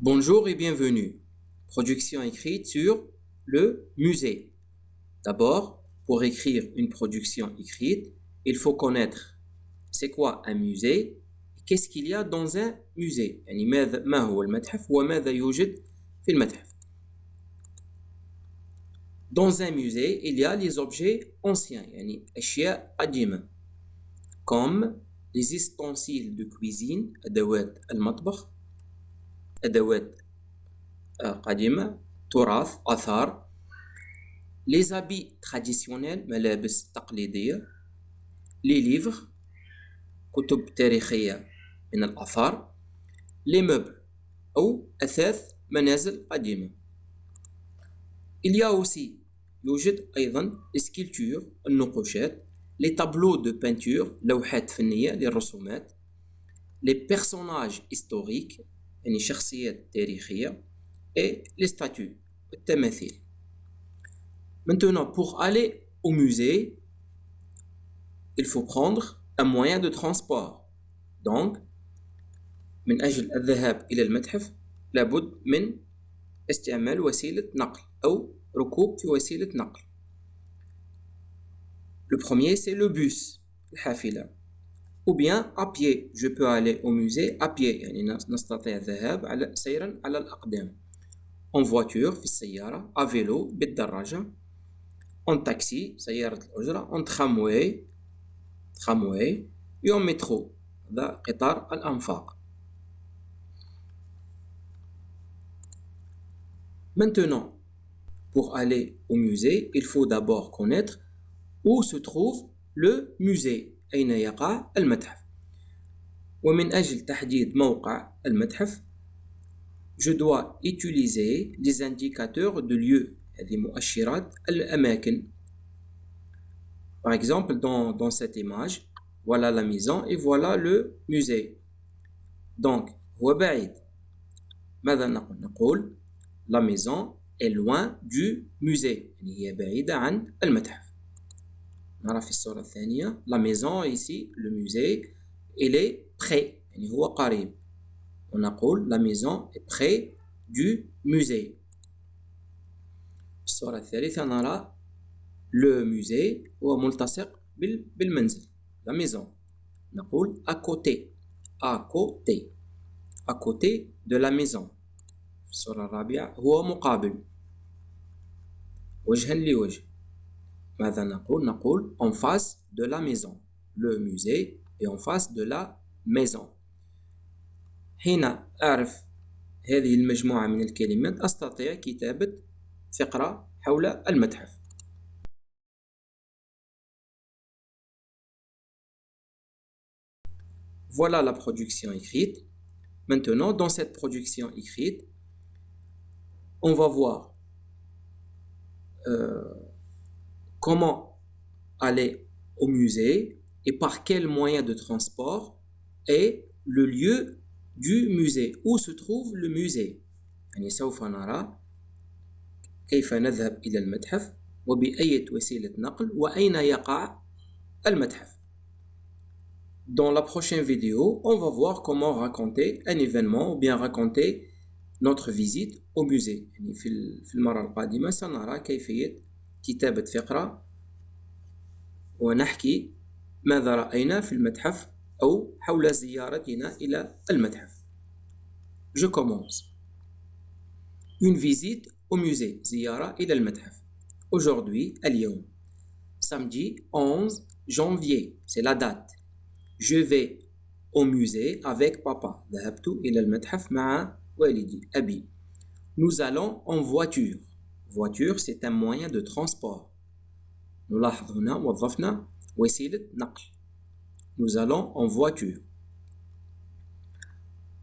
Bonjour et bienvenue. Production écrite sur le musée. D'abord, pour écrire une production écrite, il faut connaître c'est quoi un musée et qu'est-ce qu'il y a dans un musée. يعني ما هو المتحف وماذا يوجد في المتحف. Dans un musée, il y a les objets anciens, يعني أشياء قديمة, comme les ustensiles de cuisine, أدوات المطبخ, أدوات قديمة, تراث, آثار, les habits traditionnels, ملابس تقليدية, les livres, كتب تاريخية من الآثار, les meubles أو أثاث منازل قديمة. Il y a aussi يوجد أيضا les sculptures, النقوشات, les tableaux de peinture, لوحات فنية للرسومات, les personnages historiques, يعني شخصيات تاريخية, et les statues, التماثيل. Maintenant, pour aller au musée, il faut prendre un moyen de transport. Donc, من أجل الذهاب إلى المتحف لابد من استعمال وسيلة نقل أو ركوب في وسيلة نقل. Le premier, c'est le bus, الحافلة. Ou bien à pied. Je peux aller au musée à pied. يعني نستطيع الذهاب سيرا على الأقدام. En voiture, في السيارة. À vélo, بالدراجة. En taxi, سيارة الأجرة. En tramway, et en métro, هذا قطار الأنفاق. Maintenant, pour aller au musée, il faut d'abord connaître où se trouve le musée. أين يقع المتحف. ومن أجل تحديد موقع المتحف, je dois utiliser les indicateurs de lieu, هذه مؤشرات الأماكن. Par exemple, dans cette image, voilà la maison et voilà le musée. Donc, هو بعيد. ماذا نقول؟ La maison est loin du musée. يعني هي بعيدة عن المتحف. نرى في الصورة الثانية. La maison ici, le musée, il est près. يعني هو قريب. ونقول la maison est près du musée. الصورة الثالثة نرى le musée هو ملتصق بالمنزل. La maison. نقول à côté. À côté de la maison. في الصورة الرابعة هو مقابل. وجها لوجه. ماذا نقول؟ نقول en face de la maison. Le musée est en face de la maison. حين أعرف هذه المجموعة من الكلمات أستطيع كتابة فقرة حول المتحف. Voilà la production écrite. Maintenant, dans cette production écrite, on va voir comment aller au musée et par quel moyen de transport et le lieu du musée. Où se trouve le musée. يعني سوف نرى كيف نذهب إلى المتحف وبأية وسيلة نقل وأين يقع المتحف. Dans la prochaine vidéo, on va voir comment raconter un événement ou bien raconter notre visite au musée. يعني في المرة القادمة سنرى كيفية كتابة فقرة ونحكي ماذا رأينا في المتحف أو حول زيارتنا إلى المتحف. Je commence. Une visite au musée. زيارة إلى المتحف. Aujourd'hui, اليوم. Samedi 11 janvier. C'est la date. Je vais au musée avec papa. ذهبت إلى المتحف مع والدي أبي. Nous allons en voiture. Voiture, c'est un moyen de transport. نلاحظ هنا وظفنا وسيلة نقل. Nous allons en voiture.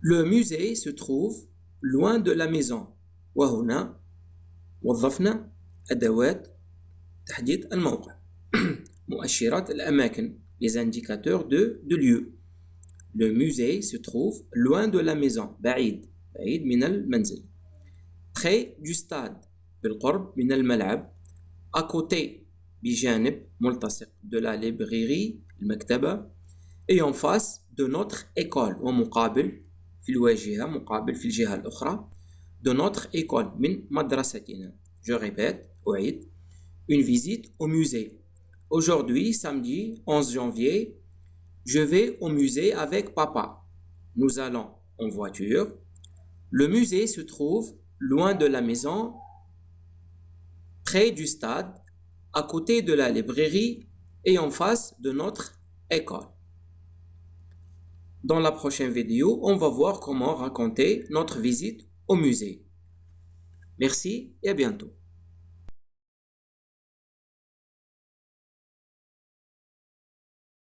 Le musée se trouve loin de la maison. وهنا وظفنا أدوات تحديد الموقع. مؤشرات الأماكن. Les indicateurs de lieu. Le musée se trouve loin de la maison. بعيد من المنزل. Près du stade. بالقرب من الملعب. À côté بجانب ملتصق de la librairie المكتبة. Et en face de notre école. ومقابل في الواجهة مقابل في الجهة الأخرى de notre école من مدرستنا. Je répète, أعيد. Une visite au musée. Aujourd'hui, samedi 11 janvier, je vais au musée avec papa. Nous allons en voiture. Le musée se trouve loin de la maison, près du stade, à côté de la librairie et en face de notre école. Dans la prochaine vidéo, on va voir comment raconter notre visite au musée. Merci et à bientôt.